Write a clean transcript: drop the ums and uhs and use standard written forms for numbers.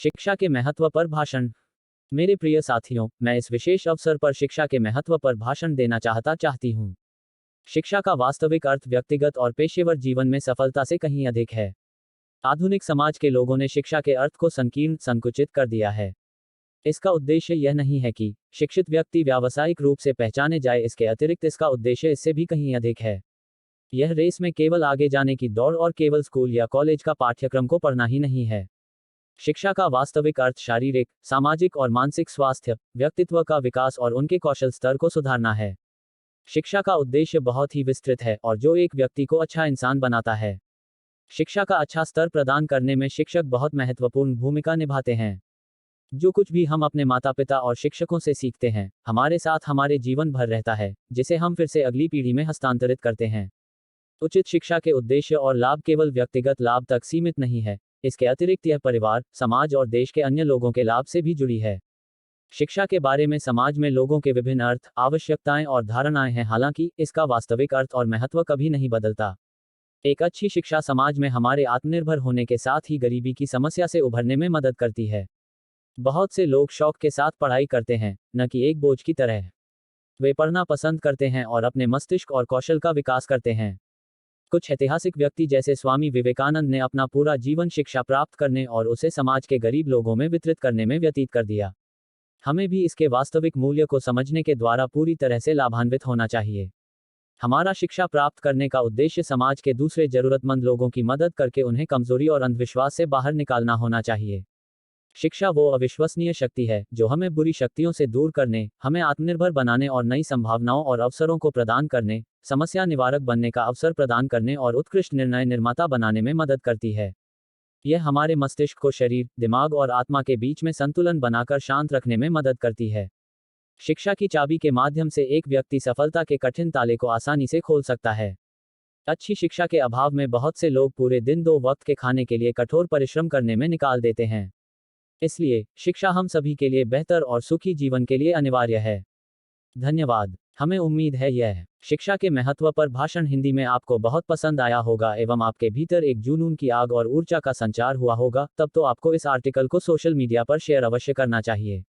शिक्षा के महत्व पर भाषण। मेरे प्रिय साथियों, मैं इस विशेष अवसर पर शिक्षा के महत्व पर भाषण देना चाहती हूँ। शिक्षा का वास्तविक अर्थ व्यक्तिगत और पेशेवर जीवन में सफलता से कहीं अधिक है। आधुनिक समाज के लोगों ने शिक्षा के अर्थ को संकीर्ण, संकुचित कर दिया है। इसका उद्देश्य यह नहीं है कि शिक्षित व्यक्ति व्यावसायिक रूप से पहचाने जाए, इसके अतिरिक्त इसका उद्देश्य इससे भी कहीं अधिक है। यह रेस में केवल आगे जाने की दौड़ और केवल स्कूल या कॉलेज का पाठ्यक्रम को पढ़ना ही नहीं है। शिक्षा का वास्तविक अर्थ शारीरिक, सामाजिक और मानसिक स्वास्थ्य, व्यक्तित्व का विकास और उनके कौशल स्तर को सुधारना है। शिक्षा का उद्देश्य बहुत ही विस्तृत है और जो एक व्यक्ति को अच्छा इंसान बनाता है। शिक्षा का अच्छा स्तर प्रदान करने में शिक्षक बहुत महत्वपूर्ण भूमिका निभाते हैं। जो कुछ भी हम अपने माता पिता और शिक्षकों से सीखते हैं, हमारे साथ हमारे जीवन भर रहता है, जिसे हम फिर से अगली पीढ़ी में हस्तांतरित करते हैं। उचित शिक्षा के उद्देश्य और लाभ केवल व्यक्तिगत लाभ तक सीमित नहीं है, इसके अतिरिक्त यह परिवार, समाज और देश के अन्य लोगों के लाभ से भी जुड़ी है। शिक्षा के बारे में समाज में लोगों के विभिन्न अर्थ, आवश्यकताएं और धारणाएं हैं, हालांकि इसका वास्तविक अर्थ और महत्व कभी नहीं बदलता। एक अच्छी शिक्षा समाज में हमारे आत्मनिर्भर होने के साथ ही गरीबी की समस्या से उभरने में मदद करती है। बहुत से लोग शौक के साथ पढ़ाई करते हैं, न कि एक बोझ की तरह। वे पढ़ना पसंद करते हैं और अपने मस्तिष्क और कौशल का विकास करते हैं। कुछ ऐतिहासिक व्यक्ति जैसे स्वामी विवेकानंद ने अपना पूरा जीवन शिक्षा प्राप्त करने और उसे समाज के गरीब लोगों में वितरित करने में व्यतीत कर दिया। हमें भी इसके वास्तविक मूल्य को समझने के द्वारा पूरी तरह से लाभान्वित होना चाहिए। हमारा शिक्षा प्राप्त करने का उद्देश्य समाज के दूसरे जरूरतमंद लोगों की मदद करके उन्हें कमजोरी और अंधविश्वास से बाहर निकालना होना चाहिए। शिक्षा वो अविश्वसनीय शक्ति है जो हमें बुरी शक्तियों से दूर करने, हमें आत्मनिर्भर बनाने और नई संभावनाओं और अवसरों को प्रदान करने, समस्या निवारक बनने का अवसर प्रदान करने और उत्कृष्ट निर्णय निर्माता बनाने में मदद करती है। यह हमारे मस्तिष्क को शरीर, दिमाग और आत्मा के बीच में संतुलन बनाकर शांत रखने में मदद करती है। शिक्षा की चाबी के माध्यम से एक व्यक्ति सफलता के कठिन ताले को आसानी से खोल सकता है। अच्छी शिक्षा के अभाव में बहुत से लोग पूरे दिन 2 वक्त के खाने के लिए कठोर परिश्रम करने में निकाल देते हैं। इसलिए शिक्षा हम सभी के लिए बेहतर और सुखी जीवन के लिए अनिवार्य है। धन्यवाद। हमें उम्मीद है यह शिक्षा के महत्व पर भाषण हिंदी में आपको बहुत पसंद आया होगा एवं आपके भीतर एक जुनून की आग और ऊर्जा का संचार हुआ होगा। तब तो आपको इस आर्टिकल को सोशल मीडिया पर शेयर अवश्य करना चाहिए।